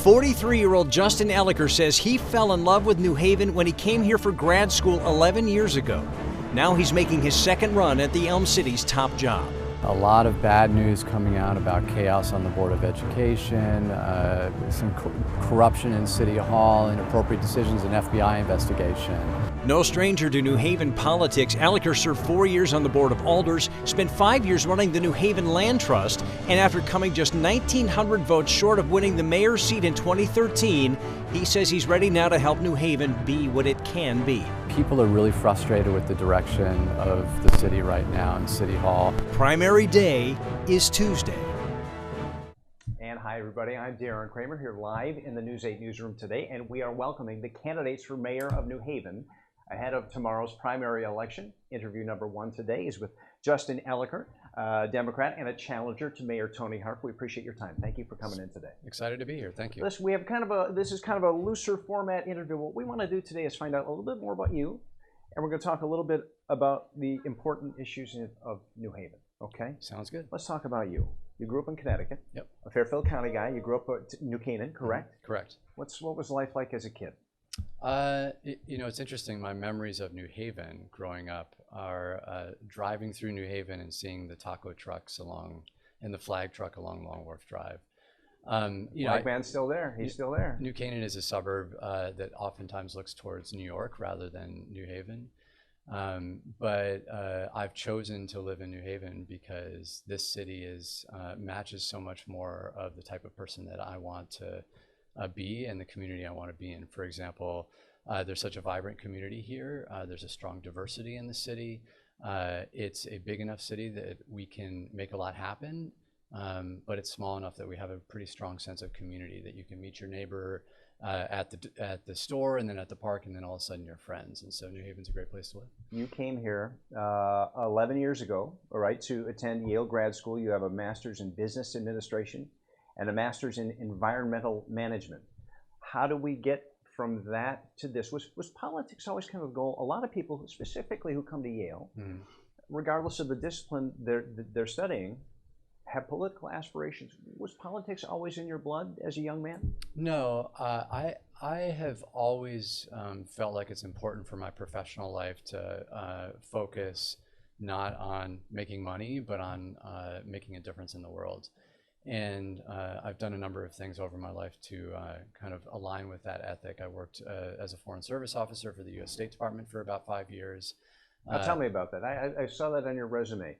43-year-old Justin Elicker says he fell in love with New Haven when he came here for grad school 11 years ago. Now he's making his second run at the Elm City's top job. A lot of bad news coming out about chaos on the Board of Education, some corruption in City Hall, inappropriate decisions, an FBI investigation. No stranger to New Haven politics, Elicker served 4 years on the Board of Alders, spent 5 years running the New Haven Land Trust, and after coming just 1,900 votes short of winning the mayor's seat in 2013, he says he's ready now to help New Haven be what it can be. People are really frustrated with the direction of the city right now in City Hall. Primary day is Tuesday. And hi everybody, I'm Kramer here live in the News 8 newsroom today, and we are welcoming the candidates for mayor of New Haven ahead of tomorrow's primary election. Interview number 1 today is with Justin Elicker, Democrat and a challenger to Mayor Tony Harp. We appreciate your time. Thank you for coming in today. Excited to be here. Thank you. Listen, we have this is kind of a looser format interview. What we want to do today is find out a little bit more about you, and we're going to talk a little bit about the important issues of New Haven. Okay? Sounds good. Let's talk about you. You grew up in Connecticut. Yep. A Fairfield County guy. You grew up at New Canaan, correct? Correct. What was life like as a kid? It's interesting. My memories of New Haven growing up are driving through New Haven and seeing the taco trucks and the flag truck along Long Wharf Drive. Flag man's still there. He's still there. New Canaan is a suburb that oftentimes looks towards New York rather than New Haven. But I've chosen to live in New Haven because this city matches so much more of the type of person that I want to be and the community I want to be in. For example, there's such a vibrant community here. There's a strong diversity in the city. It's a big enough city that we can make a lot happen, but it's small enough that we have a pretty strong sense of community, that you can meet your neighbor at the store and then at the park, and then all of a sudden you're friends. And so New Haven's a great place to live. You came here 11 years ago, all right, to attend Yale grad school. You have a master's in business administration and a master's in environmental management. How do we get from that to this? Was politics always kind of a goal? A lot of people, specifically who come to Yale, regardless of the discipline they're studying, have political aspirations. Was politics always in your blood as a young man? No, I have always felt like it's important for my professional life to focus not on making money, but on making a difference in the world. And I've done a number of things over my life to kind of align with that ethic. I worked as a Foreign Service officer for the U.S. State Department for about 5 years. Now tell me about that. I saw that on your resume.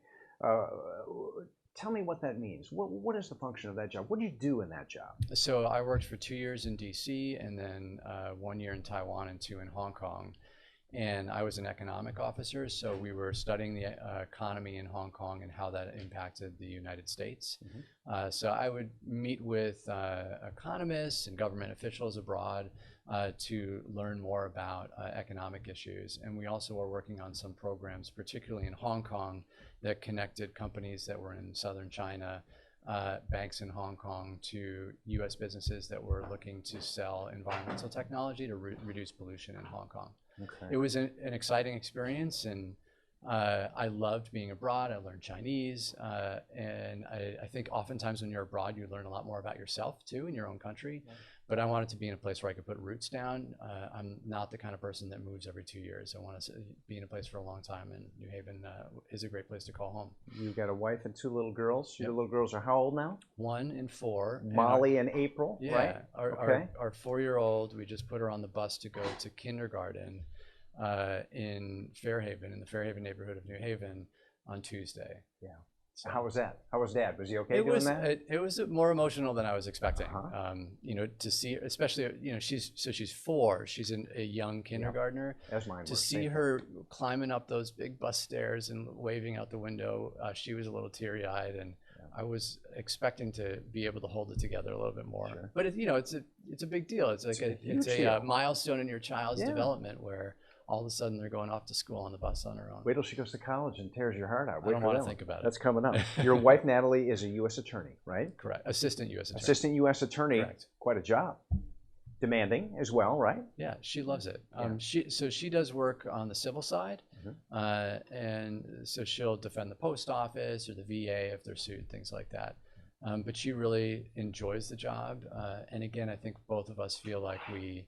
Tell me what that means. What is the function of that job? What do you do in that job? So I worked for 2 years in D.C. and then 1 year in Taiwan and 2 in Hong Kong. And I was an economic officer, so we were studying the economy in Hong Kong and how that impacted the United States. So I would meet with economists and government officials abroad to learn more about economic issues. And we also were working on some programs, particularly in Hong Kong, that connected companies that were in southern China, banks in Hong Kong, to U.S. businesses that were looking to sell environmental technology to reduce pollution in Hong Kong. Okay. It was an exciting experience, and I loved being abroad. I learned Chinese, and I think oftentimes when you're abroad, you learn a lot more about yourself too in your own country. Yeah. But I wanted to be in a place where I could put roots down. I'm not the kind of person that moves every 2 years. I want to be in a place for a long time, and New Haven is a great place to call home. You've got a wife and 2 little girls. Your little girls are how old now? 1 and 4. Molly and April, yeah, right? Our 4-year-old, we just put her on the bus to go to kindergarten in Fairhaven, in the Fairhaven neighborhood of New Haven, on Tuesday. Yeah. So how was that? How was Dad? Was he okay doing that? It was more emotional than I was expecting. To see, especially, she's 4. She's a young kindergartner. As mine. To see her climbing up those big bus stairs and waving out the window, she was a little teary-eyed, and I was expecting to be able to hold it together a little bit more. Sure. But it's a big deal. It's like it's a milestone in your child's development where all of a sudden they're going off to school on the bus on their own. Wait till she goes to college and tears your heart out. I don't want to think about it. That's coming up. Your wife, Natalie, is a U.S. attorney, right? Correct. Assistant U.S. attorney. Assistant U.S. attorney. Correct. Quite a job. Demanding as well, right? Yeah, she loves it. She does work on the civil side, and so she'll defend the post office or the VA if they're sued, things like that. but she really enjoys the job. And again, I think both of us feel like we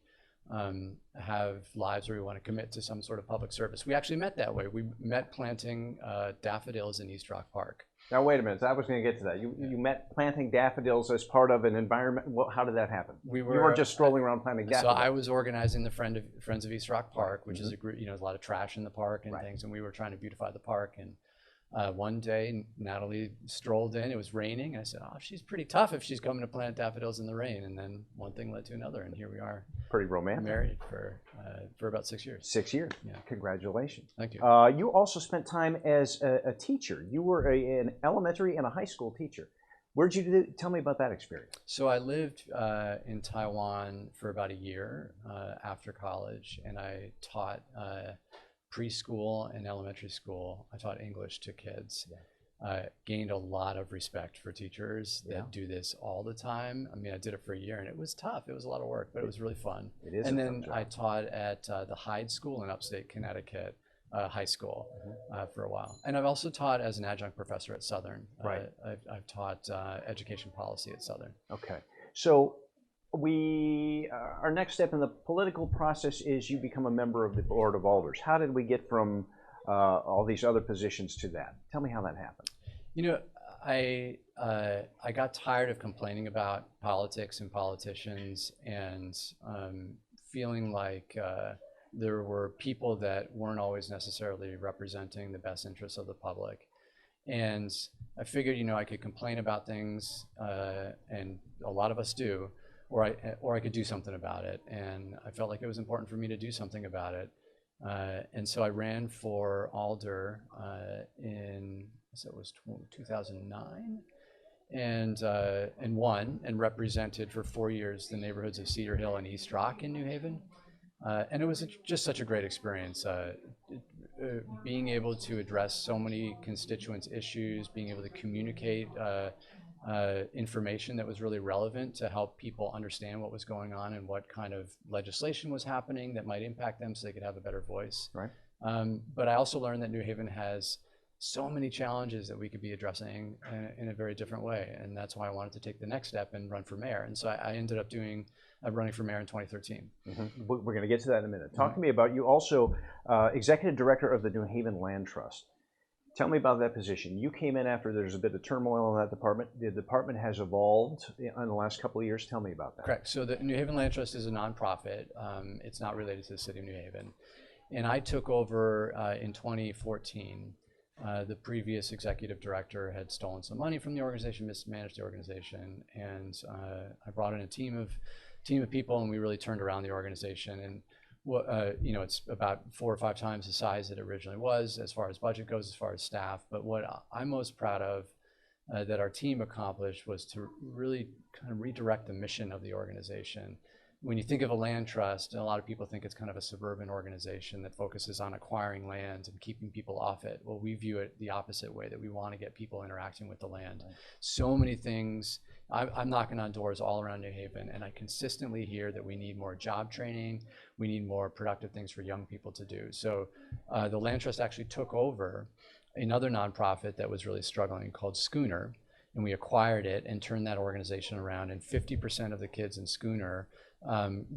have lives where we want to commit to some sort of public service. We actually met that way. We met planting daffodils in East Rock Park. Now, wait a minute. I was going to get to that. You met planting daffodils as part of an environment. Well, how did that happen? You weren't just strolling around planting daffodils. So I was organizing the Friends of East Rock Park, which is a group, there's a lot of trash in the park and things, and we were trying to beautify the park. And one day, Natalie strolled in. It was raining. And I said, "Oh, she's pretty tough if she's coming to plant daffodils in the rain." And then one thing led to another, and here we are. Pretty romantic. Married for about 6 years. 6 years. Yeah. Congratulations. Thank you. You also spent time as a teacher. You were an elementary and a high school teacher. Where'd you do? Tell me about that experience. So I lived in Taiwan for about a year after college, and I taught preschool and elementary school. I taught English to kids. Gained a lot of respect for teachers that do this all the time. I mean, I did it for a year and it was tough. It was a lot of work, but it was really fun. It is. And then I taught at the Hyde School in upstate Connecticut, high school, for a while. And I've also taught as an adjunct professor at Southern. I've taught education policy at Southern. Okay. So our next step in the political process is you become a member of the Board of Alders. How did we get from all these other positions to that? Tell me how that happened. I got tired of complaining about politics and politicians and feeling like there were people that weren't always necessarily representing the best interests of the public. And I figured, I could complain about things, and a lot of us do, or I could do something about it. And I felt like it was important for me to do something about it. And so I ran for alder so it was 2009, and won and represented for 4 years the neighborhoods of Cedar Hill and East Rock in New Haven. And it was just such a great experience, being able to address so many constituents' issues, being able to communicate information that was really relevant to help people understand what was going on and what kind of legislation was happening that might impact them so they could have a better voice. Right. But I also learned that New Haven has so many challenges that we could be addressing in a very different way. And that's why I wanted to take the next step and run for mayor. And so I ended up running for mayor in 2013. We're going to get to that in a minute. Talk to me about you also executive director of the New Haven Land Trust. Tell me about that position. You came in after there's a bit of turmoil in that department. The department has evolved in the last couple of years. Tell me about that. Correct. So the New Haven Land Trust is a nonprofit. It's not related to the city of New Haven. And I took over in 2014. The previous executive director had stolen some money from the organization, mismanaged the organization, and I brought in a team of people, and we really turned around the organization. And it's about 4 or 5 times the size that it originally was as far as budget goes, as far as staff. But what I'm most proud of that our team accomplished was to really kind of redirect the mission of the organization. When you think of a land trust, and a lot of people think it's kind of a suburban organization that focuses on acquiring land and keeping people off it. Well, we view it the opposite way, that we want to get people interacting with the land. Right. So many things. I'm knocking on doors all around New Haven, and I consistently hear that we need more job training, we need more productive things for young people to do. So the Land Trust actually took over another nonprofit that was really struggling called Schooner, and we acquired it and turned that organization around, and 50% of the kids in Schooner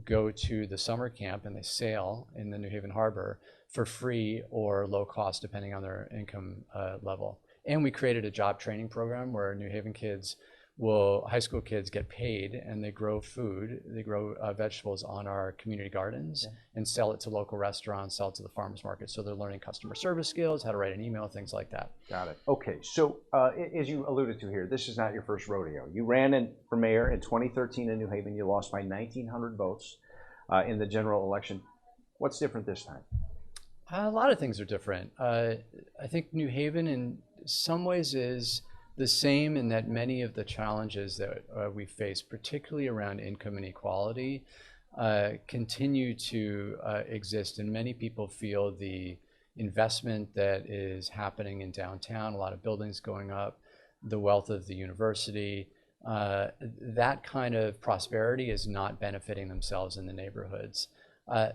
go to the summer camp, and they sail in the New Haven Harbor for free or low cost depending on their income level. And we created a job training program where New Haven kids high school kids get paid, and they grow food, they grow vegetables on our community gardens and sell it to local restaurants, sell it to the farmers market. So they're learning customer service skills, how to write an email, things like that. Got it. Okay, so as you alluded to here, this is not your first rodeo. You ran for mayor in 2013 in New Haven. You lost by 1,900 votes in the general election. What's different this time? A lot of things are different. I think New Haven in some ways is the same in that many of the challenges that we face, particularly around income inequality, continue to exist. And many people feel the investment that is happening in downtown, a lot of buildings going up, the wealth of the university, that kind of prosperity is not benefiting themselves in the neighborhoods.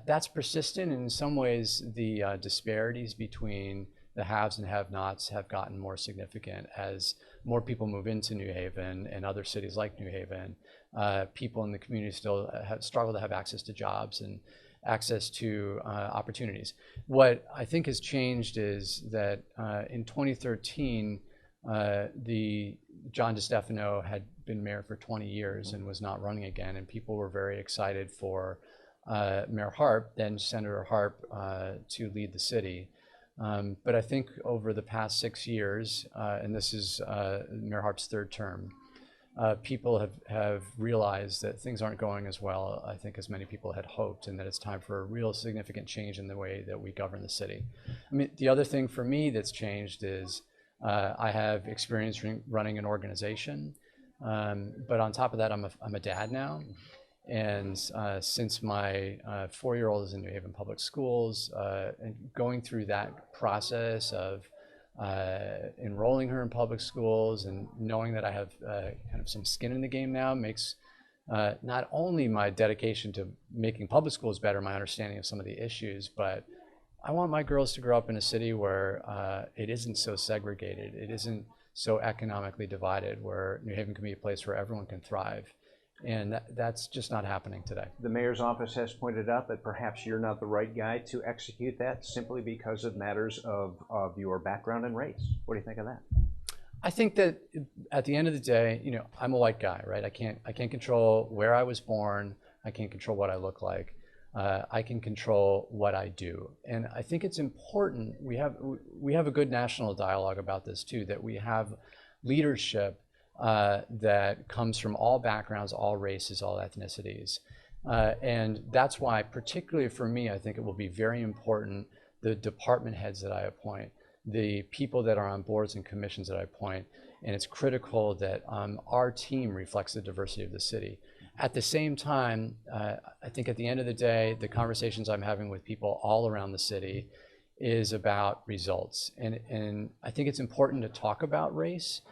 That's persistent, and in some ways the disparities between the haves and have-nots have gotten more significant as more people move into New Haven and other cities like New Haven. People in the community still struggle to have access to jobs and access to opportunities. What I think has changed is that in 2013, John DeStefano had been mayor for 20 years and was not running again, and people were very excited for Mayor Harp, then Senator Harp, to lead the city. But I think over the past 6 years, and this is Mayor Harp's third term, people have realized that things aren't going as well, I think, as many people had hoped, and that it's time for a real significant change in the way that we govern the city. I mean, the other thing for me that's changed is I have experience running an organization, but on top of that, I'm a dad now. And since my 4-year-old is in New Haven Public Schools, and going through that process of enrolling her in public schools and knowing that I have kind of some skin in the game now makes not only my dedication to making public schools better, my understanding of some of the issues, but I want my girls to grow up in a city where it isn't so segregated, it isn't so economically divided, where New Haven can be a place where everyone can thrive. And that's just not happening today. The mayor's office has pointed out that perhaps you're not the right guy to execute that simply because of matters of your background and race. What do you think of that? I think that at the end of the day, you know, I'm a white guy, right? I can't control where I was born. I can't control what I look like. I can control what I do. And I think it's important, we have a good national dialogue about this too, that we have leadership that comes from all backgrounds, all races, all ethnicities. And that's why, particularly for me, I think it will be very important, the department heads that I appoint, the people that are on boards and commissions that I appoint, and it's critical that our team reflects the diversity of the city. At the same time, I think at the end of the day, the conversations I'm having with people all around the city is about results. And I think it's important to talk about race,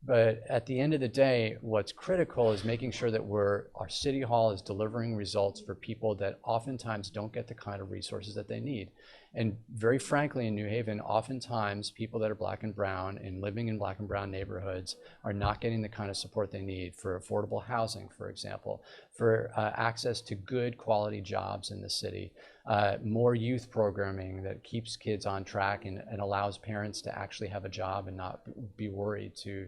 but at the end of the day, what's critical is making sure that our city hall is delivering results for people that oftentimes don't get the kind of resources that they need. And very frankly, in New Haven, oftentimes people that are Black and brown and living in Black and brown neighborhoods are not getting the kind of support they need for affordable housing, for example, for access to good quality jobs in the city, more youth programming that keeps kids on track and allows parents to actually have a job and not be worried to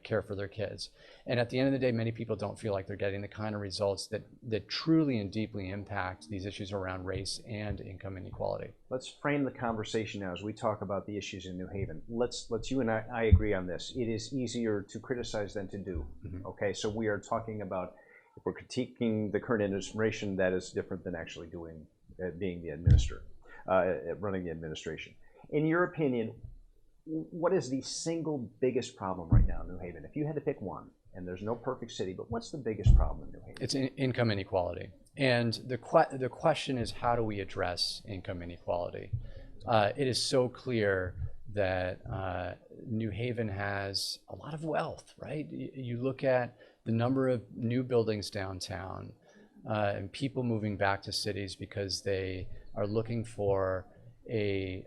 care for their kids. And at the end of the day, many people don't feel like they're getting the kind of results that truly and deeply impact these issues around race and income inequality. Let's frame the conversation now as we talk about the issues in New Haven. Let's you and I agree on this. It is easier to criticize than to do. Mm-hmm. Okay, so we are talking about, if we're critiquing the current administration, that is different than actually being the administrator, running the administration. In your opinion, what is the single biggest problem right now in New Haven? If you had to pick one, and there's no perfect city, but what's the biggest problem in New Haven? It's income inequality. And the question is, how do we address income inequality? It is so clear that New Haven has a lot of wealth, right? You look at the number of new buildings downtown and people moving back to cities because they are looking for a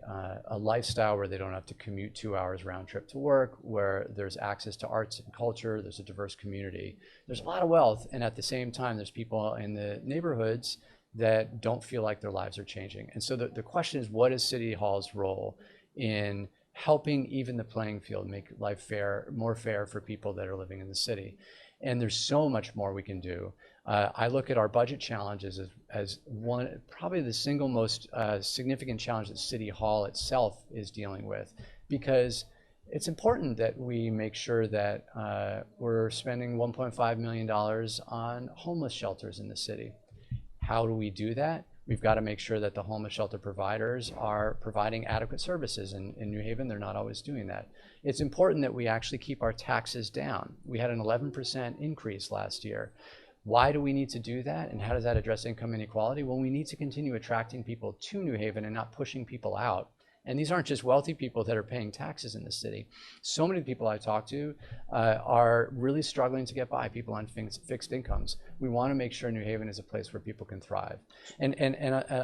lifestyle where they don't have to commute 2 hours round trip to work, where there's access to arts and culture, there's a diverse community. There's a lot of wealth, and at the same time, there's people in the neighborhoods that don't feel like their lives are changing. And so the question is, what is City Hall's role in helping even the playing field, make life more fair for people that are living in the city? And there's so much more we can do. I look at our budget challenges as one, probably the single most significant challenge that City Hall itself is dealing with, because it's important that we make sure that we're spending $1.5 million on homeless shelters in the city. How do we do that? We've got to make sure that the homeless shelter providers are providing adequate services. In New Haven, they're not always doing that. It's important that we actually keep our taxes down. We had an 11% increase last year. Why do we need to do that? And how does that address income inequality? Well, we need to continue attracting people to New Haven and not pushing people out. And these aren't just wealthy people that are paying taxes in the city. So many people I talk to are really struggling to get by, people on fixed incomes. We want to make sure New Haven is a place where people can thrive. And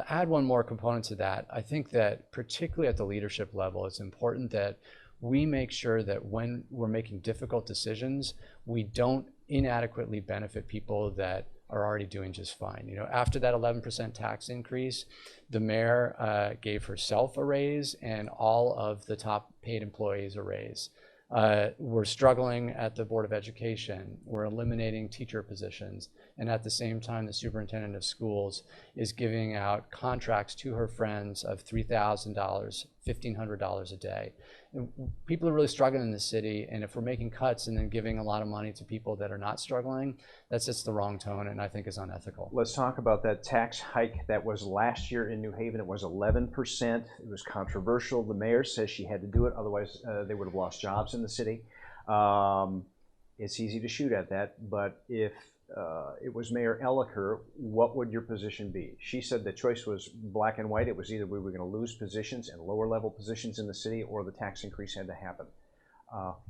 add one more component to that. I think that particularly at the leadership level, it's important that we make sure that when we're making difficult decisions, we don't inadequately benefit people that are already doing just fine. You know, after that 11% tax increase, the mayor gave herself a raise and all of the top paid employees a raise. We're struggling at the Board of Education. We're eliminating teacher positions. And at the same time, the superintendent of schools is giving out contracts to her friends of $3,000, $1,500 a day. And people are really struggling in the city. And if we're making cuts and then giving a lot of money to people that are not struggling, that sets the wrong tone and I think is unethical. Let's talk about that tax hike that was last year in New Haven. It was 11%. It was controversial. The mayor says she had to do it, otherwise they would have lost jobs in the city. It's easy to shoot at that, but if it was Mayor Elicker, what would your position be? She said the choice was black and white. It was either we were going to lose positions and lower level positions in the city or the tax increase had to happen.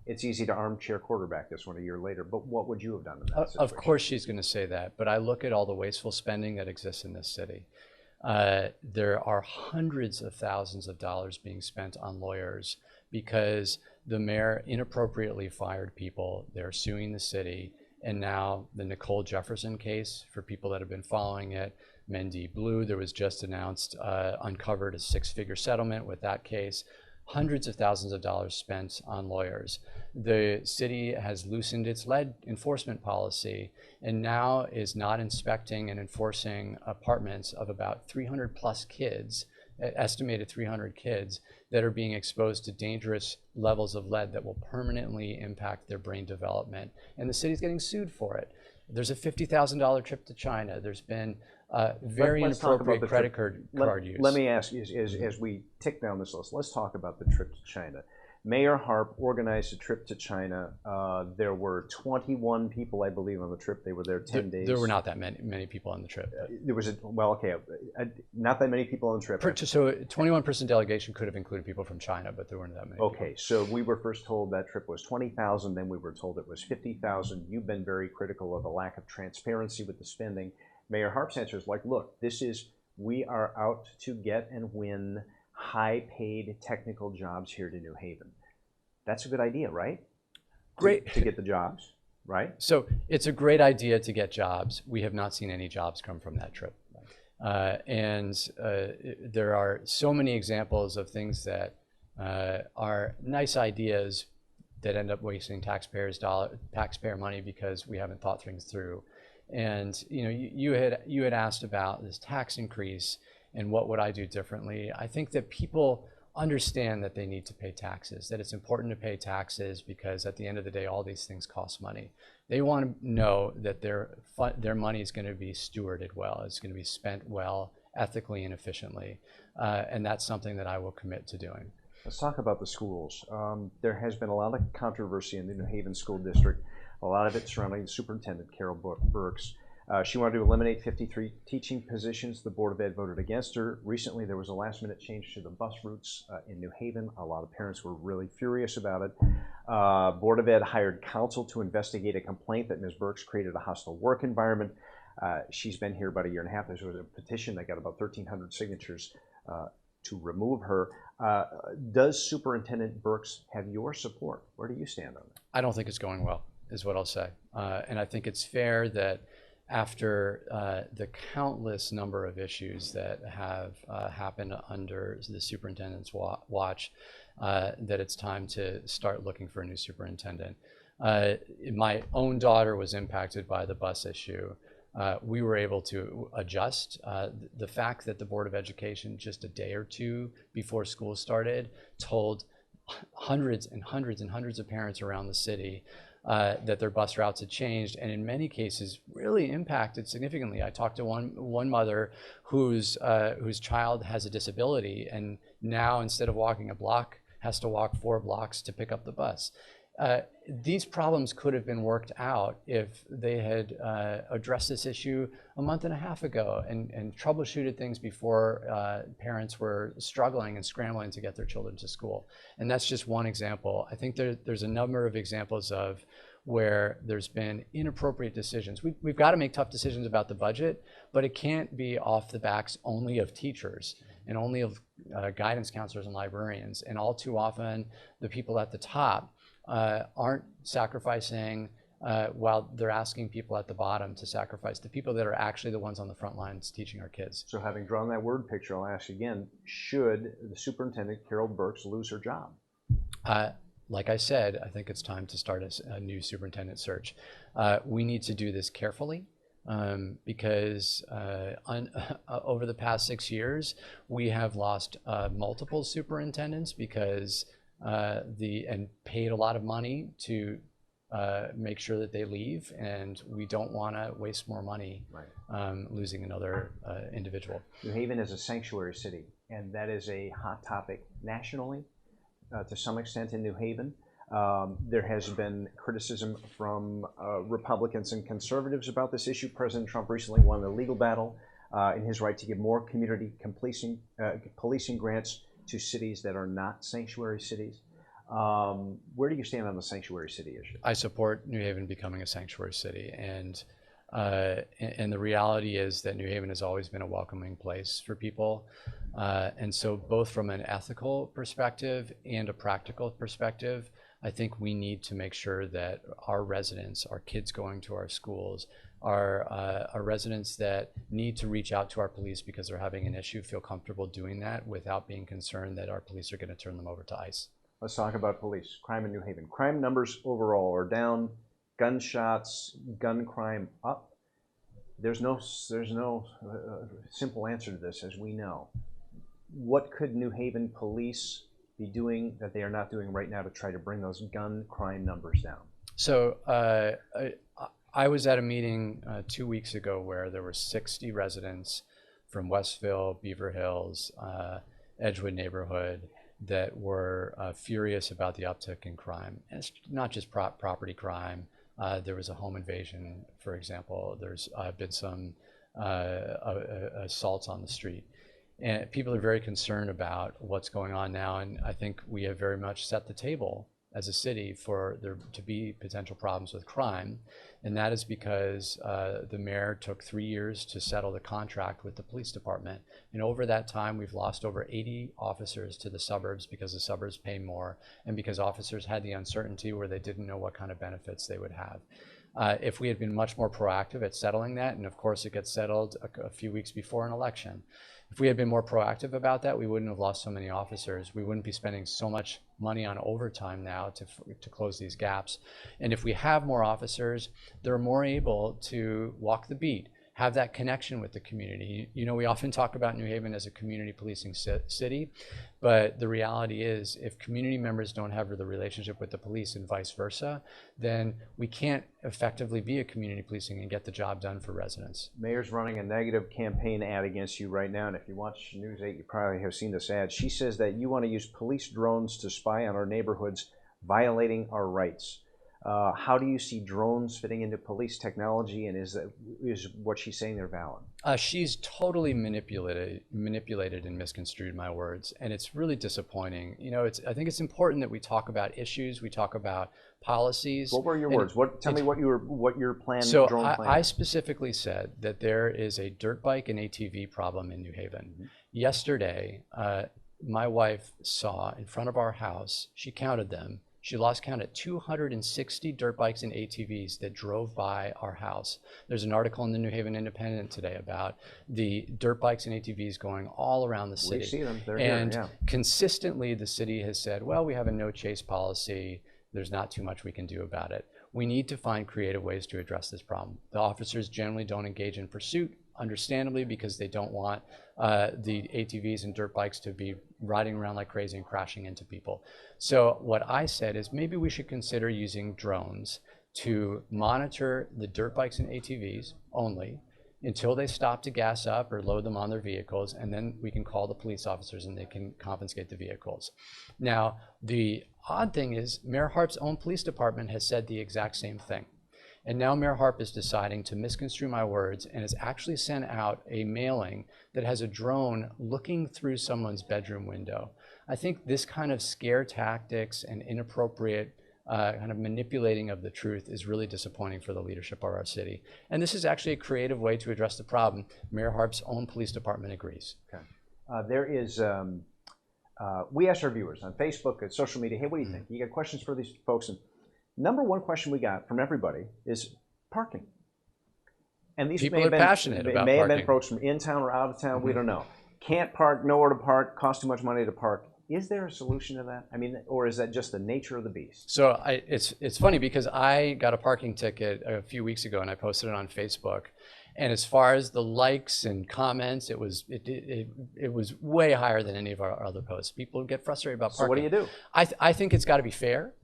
It's easy to armchair quarterback this one a year later, but what would you have done in that situation? Of course she's going to say that, but I look at all the wasteful spending that exists in this city. There are hundreds of thousands of dollars being spent on lawyers because the mayor inappropriately fired people. They're suing the city. And now the Nicole Jefferson case, for people that have been following it, Mendy Blue, there was just announced, uncovered a 6-figure settlement with that case. Hundreds of thousands of dollars spent on lawyers. The city has loosened its lead enforcement policy and now is not inspecting and enforcing apartments of about 300 plus kids, estimated 300 kids that are being exposed to dangerous levels of lead that will permanently impact their brain development. And the city's getting sued for it. There's a $50,000 trip to China. There's been very inappropriate credit card use. Let me ask you, as we tick down this list, let's talk about the trip to China. Mayor Harp organized a trip to China. There were 21 people, I believe, on the trip. They were there 10 days. There were not that many people on the trip. There was not that many people on the trip. So a 21-person delegation could have included people from China, but there weren't that many. Okay, people. So we were first told that trip was 20,000. Then we were told it was 50,000. You've been very critical of the lack of transparency with the spending. Mayor Harp's answer is like, look, we are out to get and win high-paid technical jobs here to New Haven. That's a good idea, right? Great. To get the jobs, right? So it's a great idea to get jobs. We have not seen any jobs come from that trip. There are so many examples of things that are nice ideas that end up wasting taxpayer money because we haven't thought things through. And you know, you had asked about this tax increase and what would I do differently. I think that people understand that they need to pay taxes, that it's important to pay taxes because at the end of the day, all these things cost money. They want to know that their money is going to be stewarded well. It's going to be spent well, ethically and efficiently. And that's something that I will commit to doing. Let's talk about the schools. There has been a lot of controversy in the New Haven School District, a lot of it surrounding the superintendent, Carol Burks. She wanted to eliminate 53 teaching positions. The Board of Ed voted against her. Recently, there was a last-minute change to the bus routes in New Haven. A lot of parents were really furious about it. Board of Ed hired counsel to investigate a complaint that Ms. Burks created a hostile work environment. She's been here about a year and a half. There was a petition that got about 1,300 signatures to remove her. Does Superintendent Burks have your support? Where do you stand on that? I don't think it's going well, is what I'll say. And I think it's fair that after the countless number of issues that have happened under the superintendent's watch, that it's time to start looking for a new superintendent. My own daughter was impacted by the bus issue. We were able to adjust. The fact that the Board of Education just a day or two before school started told hundreds and hundreds and hundreds of parents around the city that their bus routes had changed, and in many cases really impacted significantly. I talked to one mother whose child has a disability, and now instead of walking a block, has to walk 4 blocks to pick up the bus. these problems could have been worked out if they had addressed this issue a month and a half ago and troubleshooted things before parents were struggling and scrambling to get their children to school. And that's just one example. I think there's a number of examples of where there's been inappropriate decisions. We've got to make tough decisions about the budget, but it can't be off the backs only of teachers and only of guidance counselors and librarians. And all too often, the people at the top aren't sacrificing while they're asking people at the bottom to sacrifice, the people that are actually the ones on the front lines teaching our kids. So having drawn that word picture, I'll ask you again, should the superintendent, Carol Burks, lose her job? Like I said, I think it's time to start a new superintendent search. We need to do this carefully because over the past 6 years, we have lost multiple superintendents because and paid a lot of money to make sure that they leave, and we don't want to waste more money losing another individual. New Haven is a sanctuary city, and that is a hot topic nationally. To some extent in New Haven. There has been criticism from Republicans and conservatives about this issue. President Trump recently won the legal battle in his right to give more community policing grants to cities that are not sanctuary cities. Where do you stand on the sanctuary city issue? I support New Haven becoming a sanctuary city, and the reality is that New Haven has always been a welcoming place for people. And so both from an ethical perspective and a practical perspective, I think we need to make sure that our residents, our kids going to our schools, our residents that need to reach out to our police because they're having an issue feel comfortable doing that without being concerned that our police are going to turn them over to ICE. Let's talk about police, crime in New Haven. Crime numbers overall are down, gunshots, gun crime up. There's no simple answer to this, as we know. What could New Haven police be doing that they are not doing right now to try to bring those gun crime numbers down? So I was at a meeting 2 weeks ago where there were 60 residents from Westville, Beaver Hills, Edgewood neighborhood that were furious about the uptick in crime. And it's not just property crime. There was a home invasion, for example. There's been some assaults on the street. And people are very concerned about what's going on now. And I think we have very much set the table as a city for there to be potential problems with crime. And that is because the mayor took 3 years to settle the contract with the police department. And over that time, we've lost over 80 officers to the suburbs because the suburbs pay more and because officers had the uncertainty where they didn't know what kind of benefits they would have. If we had been much more proactive at settling that, and of course it gets settled a few weeks before an election, if we had been more proactive about that, we wouldn't have lost so many officers. We wouldn't be spending so much money on overtime now to close these gaps. And if we have more officers, they're more able to walk the beat, have that connection with the community. You know, we often talk about New Haven as a community policing city, but the reality is if community members don't have the relationship with the police and vice versa, then we can't effectively be a community policing and get the job done for residents. Mayor's running a negative campaign ad against you right now, and if you watch News 8, you probably have seen this ad. She says that you want to use police drones to spy on our neighborhoods, violating our rights. How do you see drones fitting into police technology, and is what she's saying they're valid? She's totally manipulated and misconstrued my words, and it's really disappointing. You know, I think it's important that we talk about issues, we talk about policies. What were your words? Tell me what your plan? So drone plan. I specifically said that there is a dirt bike and ATV problem in New Haven. Mm-hmm. Yesterday, my wife saw in front of our house. She counted them. She lost count at 260 dirt bikes and ATVs that drove by our house. There's an article in the New Haven Independent today about the dirt bikes and ATVs going all around the city. We see them. They're and here, yeah. Consistently, the city has said, well, we have a no chase policy. There's not too much we can do about it. We need to find creative ways to address this problem. The officers generally don't engage in pursuit, understandably, because they don't want the ATVs and dirt bikes to be riding around like crazy and crashing into people. So what I said is maybe we should consider using drones to monitor the dirt bikes and ATVs only until they stop to gas up or load them on their vehicles, and then we can call the police officers and they can confiscate the vehicles. Now, the odd thing is Mayor Harp's own police department has said the exact same thing. And now Mayor Harp is deciding to misconstrue my words and has actually sent out a mailing that has a drone looking through someone's bedroom window. I think this kind of scare tactics and inappropriate kind of manipulating of the truth is really disappointing for the leadership of our city. And this is actually a creative way to address the problem. Mayor Harp's own police department agrees. Okay. There is, we asked our viewers on Facebook and social media, hey, what do you think? You got questions for these folks? And number one question we got from everybody is parking. And these people are passionate about may parking. Have been folks from in town or out of town. We don't know. Can't park, nowhere to park, costs too much money to park. Is there a solution to that? I mean, or is that just the nature of the beast? So it's funny because I got a parking ticket a few weeks ago and I posted it on Facebook. And as far as the likes and comments, it was way higher than any of our other posts. People get frustrated about parking. So what do you do? I think it's got to be fair.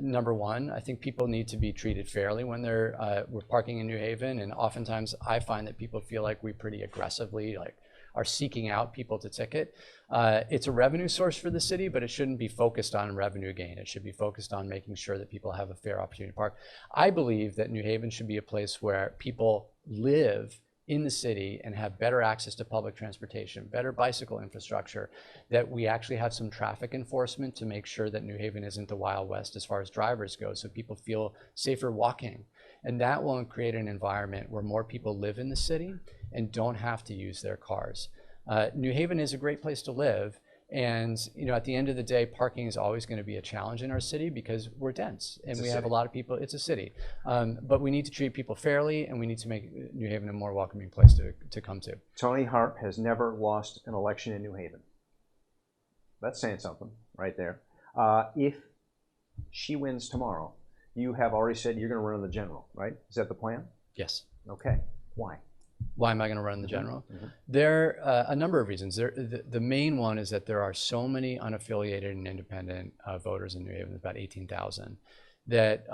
Number one, I think people need to be treated fairly when we're parking in New Haven, and oftentimes I find that people feel like we pretty aggressively are seeking out people to ticket. It's a revenue source for the city, but it shouldn't be focused on revenue gain. It should be focused on making sure that people have a fair opportunity to park. I believe that New Haven should be a place where people live in the city and have better access to public transportation, better bicycle infrastructure, that we actually have some traffic enforcement to make sure that New Haven isn't the Wild West as far as drivers go, so people feel safer walking. And that will create an environment where more people live in the city and don't have to use their cars. New Haven is a great place to live. And at the end of the day, parking is always going to be a challenge in our city because we're dense and we have a lot of people. It's a city. But we need to treat people fairly, and we need to make New Haven a more welcoming place to come to. Toni Harp has never lost an election in New Haven. That's saying something right there. If she wins tomorrow, you have already said you're going to run in the general, right? Is that the plan? Yes. Okay. Why? Why am I going to run in the general? There are a number of reasons. The main one is that there are so many unaffiliated and independent voters in New Haven, about 18,000, that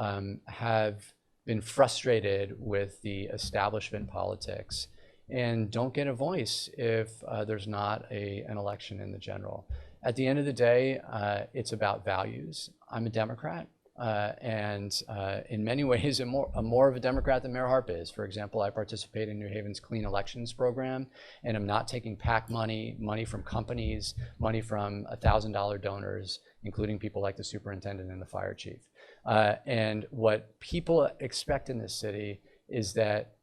have been frustrated with the establishment politics and don't get a voice if there's not an election in the general. At the end of the day, it's about values. I'm a Democrat. And in many ways, I'm more of a Democrat than Mayor Harp is. For example, I participate in New Haven's Clean Elections program, and I'm not taking PAC money from companies, money from $1,000 donors, including people like the superintendent and the fire chief. And what people expect in this city is that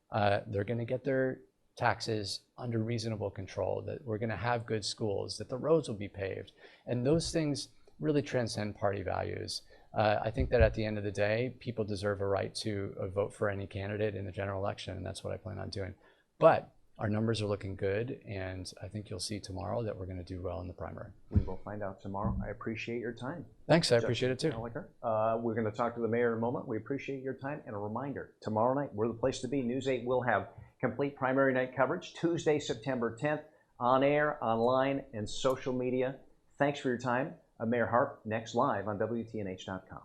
they're going to get their taxes under reasonable control, that we're going to have good schools, that the roads will be paved. And those things really transcend party values. I think that at the end of the day, people deserve a right to vote for any candidate in the general election, and that's what I plan on doing. But our numbers are looking good, and I think you'll see tomorrow that we're going to do well in the primary. We will find out tomorrow. I appreciate your time. Thanks, I appreciate it too. Elicker. We're going to talk to the mayor in a moment. We appreciate your time, and a reminder, tomorrow night, we're the place to be. News 8 will have complete primary night coverage, Tuesday, September 10th, on air, online, and social media. Thanks for your time. Mayor Harp, next live on WTNH.com.